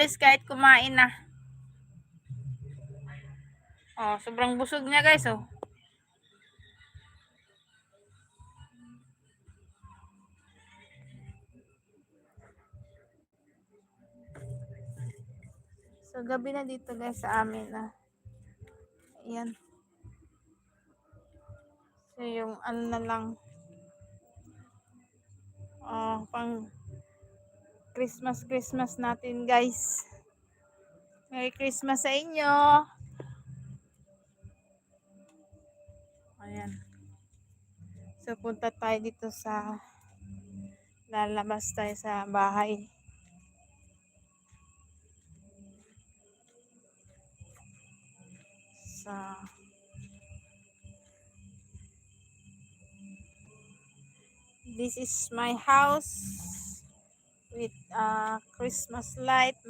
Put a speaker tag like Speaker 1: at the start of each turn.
Speaker 1: umalis kahit kumain na. Oh, sobrang busog niya guys, oh. So, gabi na dito guys sa amin na. Ayan. So, yung ano na lang. Pang Christmas natin guys. Merry Christmas sa inyo. Ayan. So, punta tayo dito sa lalabas tayo sa bahay. This is my house with Christmas light.